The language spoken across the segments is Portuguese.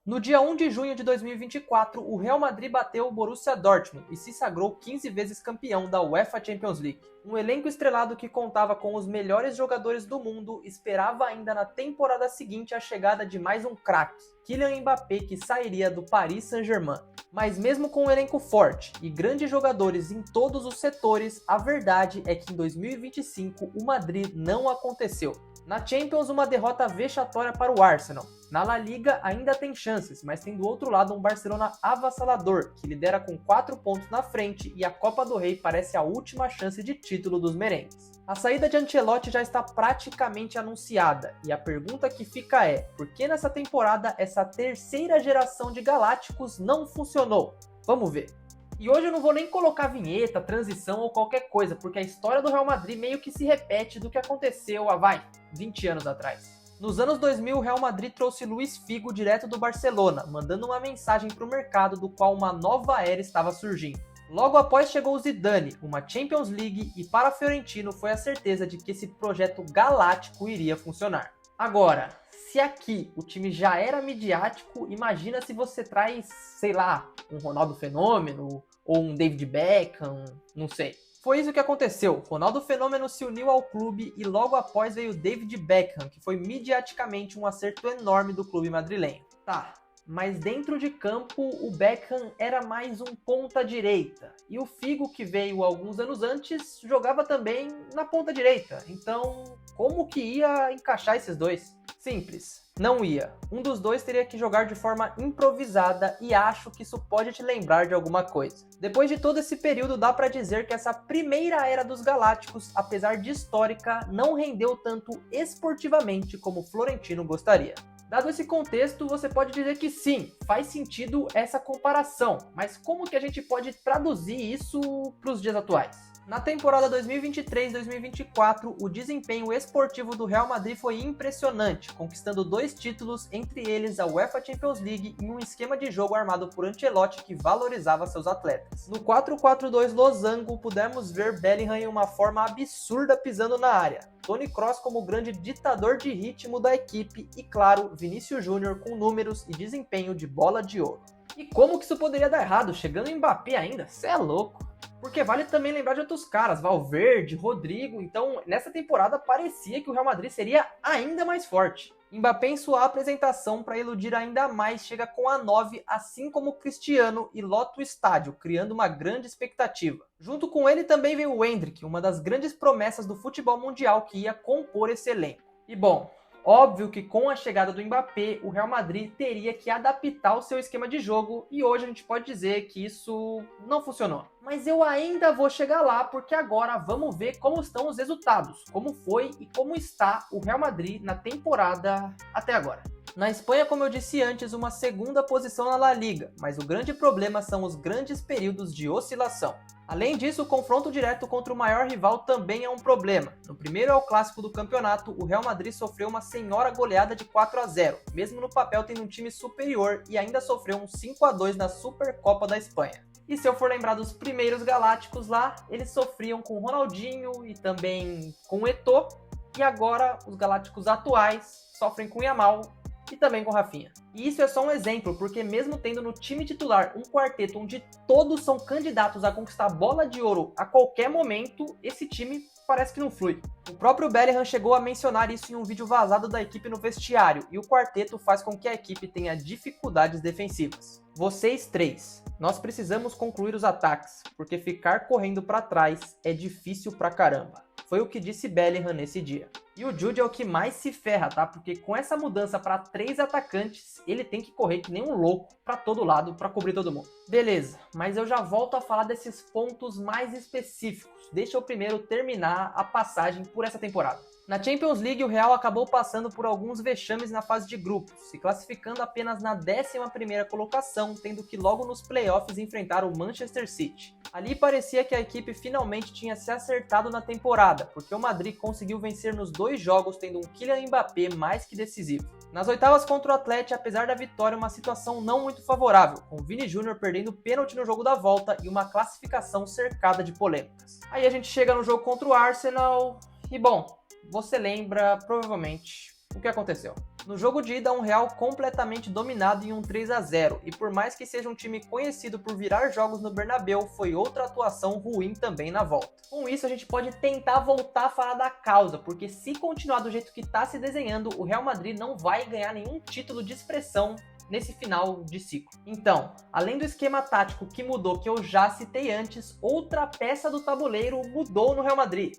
No dia 1 de junho de 2024, o Real Madrid bateu o Borussia Dortmund e se sagrou 15 vezes campeão da UEFA Champions League. Um elenco estrelado que contava com os melhores jogadores do mundo esperava ainda na temporada seguinte a chegada de mais um craque, Kylian Mbappé, que sairia do Paris Saint-Germain. Mas mesmo com um elenco forte e grandes jogadores em todos os setores, a verdade é que em 2025 o Madrid não aconteceu. Na Champions, uma derrota vexatória para o Arsenal. Na La Liga ainda tem chances, mas tem do outro lado um Barcelona avassalador, que lidera com 4 pontos na frente e a Copa do Rei parece a última chance de título dos merengues. A saída de Ancelotti já está praticamente anunciada, e a pergunta que fica é, por que nessa temporada essa terceira geração de galácticos não funcionou? Vamos ver. E hoje eu não vou nem colocar vinheta, transição ou qualquer coisa, porque a história do Real Madrid meio que se repete do que aconteceu há 20 anos atrás. Nos anos 2000, o Real Madrid trouxe Luís Figo direto do Barcelona, mandando uma mensagem para o mercado do qual uma nova era estava surgindo. Logo após chegou o Zidane, uma Champions League, e para Fiorentino foi a certeza de que esse projeto galáctico iria funcionar. Agora, se aqui o time já era midiático, imagina se você traz, sei lá, um Ronaldo Fenômeno ou um David Beckham, não sei. Foi isso que aconteceu. Ronaldo Fenômeno se uniu ao clube e logo após veio David Beckham, que foi midiaticamente um acerto enorme do clube madrilenho. Tá, mas dentro de campo o Beckham era mais um ponta-direita. E o Figo, que veio alguns anos antes, jogava também na ponta-direita. Então, como que ia encaixar esses dois? Simples, não ia. Um dos dois teria que jogar de forma improvisada e acho que isso pode te lembrar de alguma coisa. Depois de todo esse período, dá pra dizer que essa primeira era dos Galácticos, apesar de histórica, não rendeu tanto esportivamente como Florentino gostaria. Dado esse contexto, você pode dizer que sim, faz sentido essa comparação, mas como que a gente pode traduzir isso para os dias atuais? Na temporada 2023-2024, o desempenho esportivo do Real Madrid foi impressionante, conquistando 2 títulos, entre eles a UEFA Champions League e um esquema de jogo armado por Ancelotti que valorizava seus atletas. No 4-4-2 losango, pudemos ver Bellingham em uma forma absurda pisando na área, Toni Kroos como o grande ditador de ritmo da equipe e, claro, Vinícius Júnior com números e desempenho de bola de ouro. E como que isso poderia dar errado, chegando em Mbappé ainda? Cê é louco! Porque vale também lembrar de outros caras, Valverde, Rodrigo, então nessa temporada parecia que o Real Madrid seria ainda mais forte. Mbappé em sua apresentação para iludir ainda mais chega com a 9, assim como Cristiano, e lota o estádio, criando uma grande expectativa. Junto com ele também veio o Endrick, uma das grandes promessas do futebol mundial que ia compor esse elenco. E bom, óbvio que com a chegada do Mbappé, o Real Madrid teria que adaptar o seu esquema de jogo e hoje a gente pode dizer que isso não funcionou. Mas eu ainda vou chegar lá porque agora vamos ver como estão os resultados, como foi e como está o Real Madrid na temporada até agora. Na Espanha, como eu disse antes, uma segunda posição na La Liga, mas o grande problema são os grandes períodos de oscilação. Além disso, o confronto direto contra o maior rival também é um problema. No primeiro ao clássico do campeonato, o Real Madrid sofreu uma senhora goleada de 4-0, mesmo no papel tendo um time superior e ainda sofreu um 5-2 na Supercopa da Espanha. E se eu for lembrar dos primeiros galácticos lá, eles sofriam com o Ronaldinho e também com o Eto'o, e agora os galácticos atuais sofrem com o Yamal e também com o Rafinha. E isso é só um exemplo, porque mesmo tendo no time titular um quarteto onde todos são candidatos a conquistar a bola de ouro a qualquer momento, esse time parece que não flui. O próprio Bellingham chegou a mencionar isso em um vídeo vazado da equipe no vestiário, e o quarteto faz com que a equipe tenha dificuldades defensivas. Vocês 3, nós precisamos concluir os ataques, porque ficar correndo para trás é difícil pra caramba. Foi o que disse Bellingham nesse dia. E o Jude é o que mais se ferra, tá? Porque com essa mudança para 3 atacantes, ele tem que correr que nem um louco para todo lado para cobrir todo mundo. Beleza, mas eu já volto a falar desses pontos mais específicos. Deixa eu primeiro terminar a passagem por essa temporada. Na Champions League, o Real acabou passando por alguns vexames na fase de grupos, se classificando apenas na 11ª colocação, tendo que logo nos playoffs enfrentar o Manchester City. Ali parecia que a equipe finalmente tinha se acertado na temporada, porque o Madrid conseguiu vencer nos 2 jogos, tendo um Kylian Mbappé mais que decisivo. Nas oitavas contra o Atlético, apesar da vitória, uma situação não muito favorável, com Vini Júnior perdendo pênalti no jogo da volta e uma classificação cercada de polêmicas. Aí a gente chega no jogo contra o Arsenal e, bom, você lembra provavelmente o que aconteceu. No jogo de ida, um Real completamente dominado em um 3-0, e por mais que seja um time conhecido por virar jogos no Bernabéu, foi outra atuação ruim também na volta. Com isso, a gente pode tentar voltar a falar da causa, porque se continuar do jeito que está se desenhando, o Real Madrid não vai ganhar nenhum título de expressão nesse final de ciclo. Então, além do esquema tático que mudou, que eu já citei antes, outra peça do tabuleiro mudou no Real Madrid.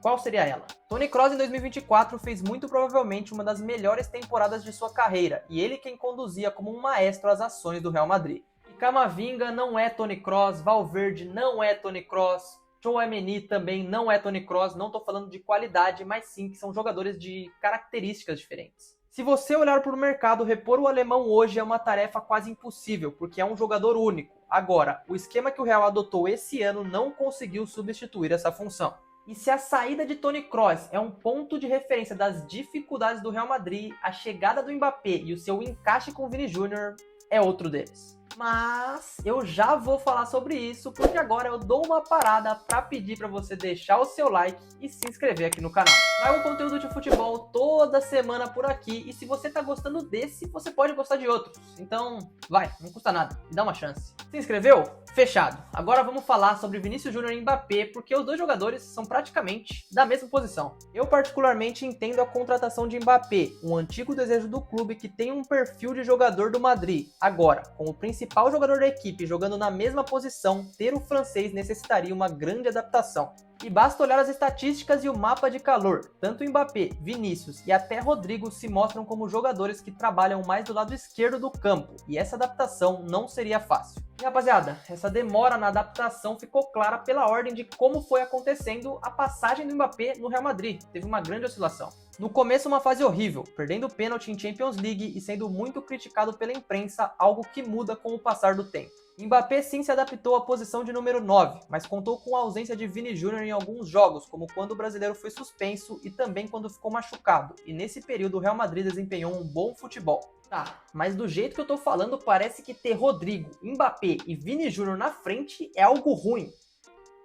Qual seria ela? Toni Kroos em 2024 fez muito provavelmente uma das melhores temporadas de sua carreira, e ele quem conduzia como um maestro as ações do Real Madrid. E Camavinga não é Toni Kroos, Valverde não é Toni Kroos, Tchouaméni também não é Toni Kroos, não estou falando de qualidade, mas sim que são jogadores de características diferentes. Se você olhar para o mercado, repor o alemão hoje é uma tarefa quase impossível, porque é um jogador único. Agora, o esquema que o Real adotou esse ano não conseguiu substituir essa função. E se a saída de Toni Kroos é um ponto de referência das dificuldades do Real Madrid, a chegada do Mbappé e o seu encaixe com o Vini Júnior é outro deles. Mas eu já vou falar sobre isso, porque agora eu dou uma parada para pedir para você deixar o seu like e se inscrever aqui no canal. Trago conteúdo de futebol toda semana por aqui, e se você tá gostando desse, você pode gostar de outros. Então, vai, não custa nada, me dá uma chance. Se inscreveu? Fechado. Agora vamos falar sobre Vinícius Júnior e Mbappé, porque os dois jogadores são praticamente da mesma posição. Eu particularmente entendo a contratação de Mbappé, um antigo desejo do clube que tem um perfil de jogador do Madrid. Agora, com o principal jogador da equipe jogando na mesma posição, ter o francês necessitaria uma grande adaptação. E basta olhar as estatísticas e o mapa de calor. Tanto Mbappé, Vinícius e até Rodrigo se mostram como jogadores que trabalham mais do lado esquerdo do campo, e essa adaptação não seria fácil. E rapaziada, essa demora na adaptação ficou clara pela ordem de como foi acontecendo a passagem do Mbappé no Real Madrid. Teve uma grande oscilação. No começo, uma fase horrível, perdendo o pênalti em Champions League e sendo muito criticado pela imprensa, algo que muda com o passar do tempo. Mbappé sim se adaptou à posição de número 9, mas contou com a ausência de Vini Júnior em alguns jogos, como quando o brasileiro foi suspenso e também quando ficou machucado, e nesse período o Real Madrid desempenhou um bom futebol. Tá, mas do jeito que eu tô falando, parece que ter Rodrigo, Mbappé e Vini Júnior na frente é algo ruim.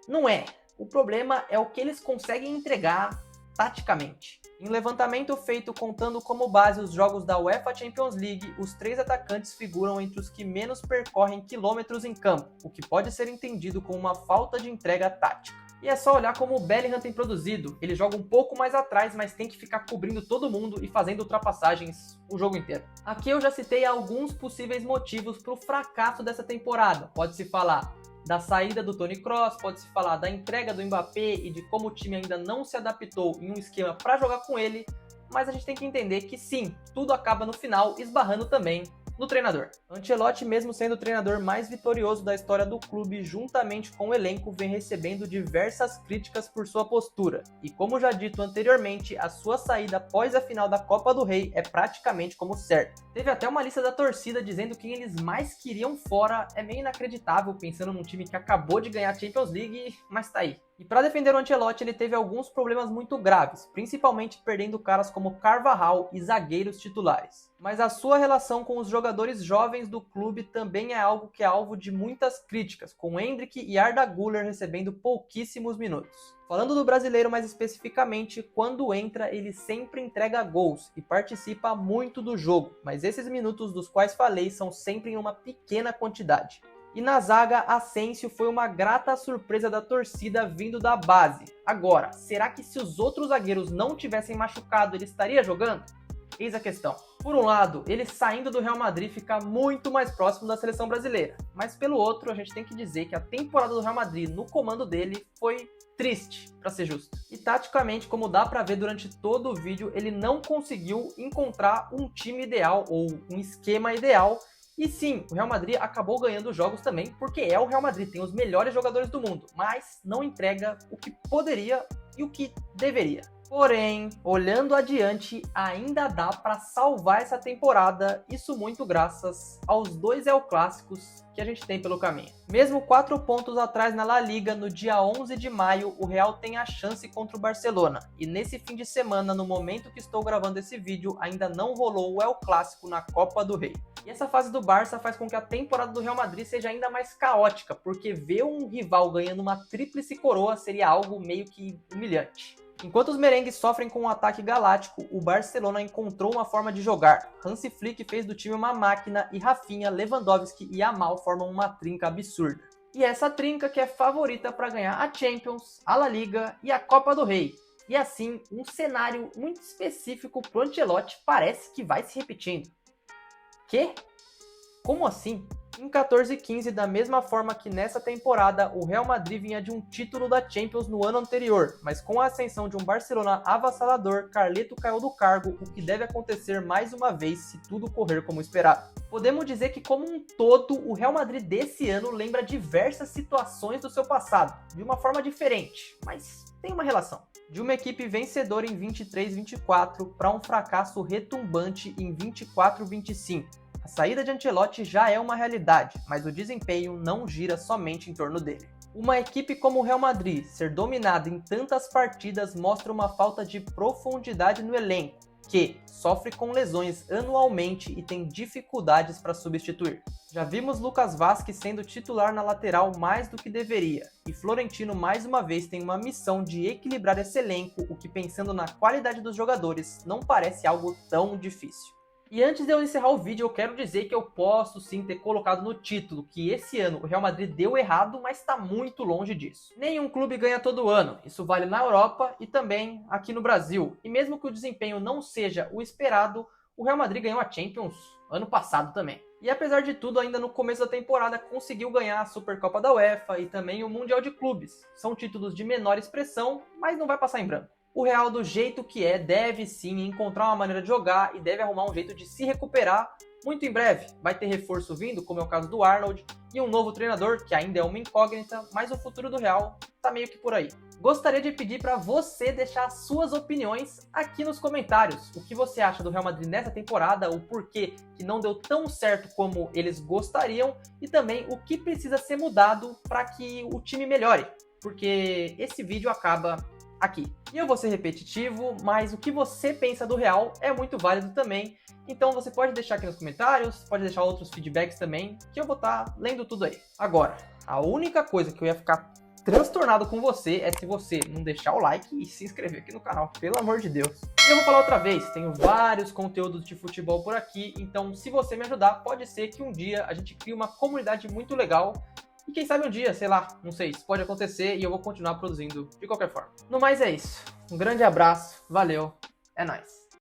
Não é. O problema é o que eles conseguem entregar taticamente. Em levantamento feito contando como base os jogos da UEFA Champions League, os 3 atacantes figuram entre os que menos percorrem quilômetros em campo, o que pode ser entendido como uma falta de entrega tática. E é só olhar como o Bellingham tem produzido. Ele joga um pouco mais atrás, mas tem que ficar cobrindo todo mundo e fazendo ultrapassagens o jogo inteiro. Aqui eu já citei alguns possíveis motivos para o fracasso dessa temporada. Pode-se falar da saída do Toni Kroos, pode-se falar da entrega do Mbappé e de como o time ainda não se adaptou em um esquema para jogar com ele, mas a gente tem que entender que sim, tudo acaba no final esbarrando também no treinador. Ancelotti, mesmo sendo o treinador mais vitorioso da história do clube, juntamente com o elenco, vem recebendo diversas críticas por sua postura. E como já dito anteriormente, a sua saída após a final da Copa do Rei é praticamente como certo. Teve até uma lista da torcida dizendo quem eles mais queriam fora. É meio inacreditável pensando num time que acabou de ganhar a Champions League, mas tá aí. E para defender o Ancelotti, ele teve alguns problemas muito graves, principalmente perdendo caras como Carvajal e zagueiros titulares. Mas a sua relação com os jogadores jovens do clube também é algo que é alvo de muitas críticas, com Endrick e Arda Güler recebendo pouquíssimos minutos. Falando do brasileiro mais especificamente, quando entra ele sempre entrega gols e participa muito do jogo, mas esses minutos dos quais falei são sempre em uma pequena quantidade. E na zaga, Asensio foi uma grata surpresa da torcida vindo da base. Agora, será que se os outros zagueiros não tivessem machucado, ele estaria jogando? Eis a questão. Por um lado, ele saindo do Real Madrid fica muito mais próximo da seleção brasileira. Mas pelo outro, a gente tem que dizer que a temporada do Real Madrid no comando dele foi triste, para ser justo. E taticamente, como dá para ver durante todo o vídeo, ele não conseguiu encontrar um time ideal ou um esquema ideal. E sim, o Real Madrid acabou ganhando jogos também, porque é o Real Madrid, tem os melhores jogadores do mundo, mas não entrega o que poderia e o que deveria. Porém, olhando adiante, ainda dá para salvar essa temporada, isso muito graças aos 2 El Clássicos que a gente tem pelo caminho. Mesmo 4 pontos atrás na La Liga, no dia 11 de maio, o Real tem a chance contra o Barcelona. E nesse fim de semana, no momento que estou gravando esse vídeo, ainda não rolou o El Clássico na Copa do Rei. E essa fase do Barça faz com que a temporada do Real Madrid seja ainda mais caótica, porque ver um rival ganhando uma tríplice coroa seria algo meio que humilhante. Enquanto os merengues sofrem com um ataque galáctico, o Barcelona encontrou uma forma de jogar. Hansi Flick fez do time uma máquina e Rafinha, Lewandowski e Yamal formam uma trinca absurda. E essa trinca que é favorita para ganhar a Champions, a La Liga e a Copa do Rei. E assim, um cenário muito específico pro Ancelotti parece que vai se repetindo. Quê? Como assim? Em 14 e 15, da mesma forma que nessa temporada, o Real Madrid vinha de um título da Champions no ano anterior, mas com a ascensão de um Barcelona avassalador, Carleto caiu do cargo, o que deve acontecer mais uma vez se tudo correr como esperado. Podemos dizer que, como um todo, o Real Madrid desse ano lembra diversas situações do seu passado, de uma forma diferente, mas tem uma relação. De uma equipe vencedora em 23-24 para um fracasso retumbante em 24-25. A saída de Ancelotti já é uma realidade, mas o desempenho não gira somente em torno dele. Uma equipe como o Real Madrid ser dominada em tantas partidas mostra uma falta de profundidade no elenco, que sofre com lesões anualmente e tem dificuldades para substituir. Já vimos Lucas Vazquez sendo titular na lateral mais do que deveria, e Florentino mais uma vez tem uma missão de equilibrar esse elenco, o que, pensando na qualidade dos jogadores, não parece algo tão difícil. E antes de eu encerrar o vídeo, eu quero dizer que eu posso sim ter colocado no título que esse ano o Real Madrid deu errado, mas está muito longe disso. Nenhum clube ganha todo ano, isso vale na Europa e também aqui no Brasil. E mesmo que o desempenho não seja o esperado, o Real Madrid ganhou a Champions ano passado também. E apesar de tudo, ainda no começo da temporada conseguiu ganhar a Supercopa da UEFA e também o Mundial de Clubes. São títulos de menor expressão, mas não vai passar em branco. O Real, do jeito que é, deve sim encontrar uma maneira de jogar e deve arrumar um jeito de se recuperar muito em breve. Vai ter reforço vindo, como é o caso do Arnold, e um novo treinador, que ainda é uma incógnita, mas o futuro do Real tá meio que por aí. Gostaria de pedir para você deixar suas opiniões aqui nos comentários. O que você acha do Real Madrid nessa temporada, o porquê que não deu tão certo como eles gostariam e também o que precisa ser mudado para que o time melhore, porque esse vídeo acaba aqui. E eu vou ser repetitivo, mas o que você pensa do Real é muito válido também. Então você pode deixar aqui nos comentários, pode deixar outros feedbacks também, que eu vou estar lendo tudo aí. Agora, a única coisa que eu ia ficar transtornado com você é se você não deixar o like e se inscrever aqui no canal, pelo amor de Deus. E eu vou falar outra vez, tenho vários conteúdos de futebol por aqui, então se você me ajudar, pode ser que um dia a gente crie uma comunidade muito legal. E quem sabe um dia, sei lá, não sei, isso pode acontecer e eu vou continuar produzindo de qualquer forma. No mais é isso. Um grande abraço, valeu, é nóis.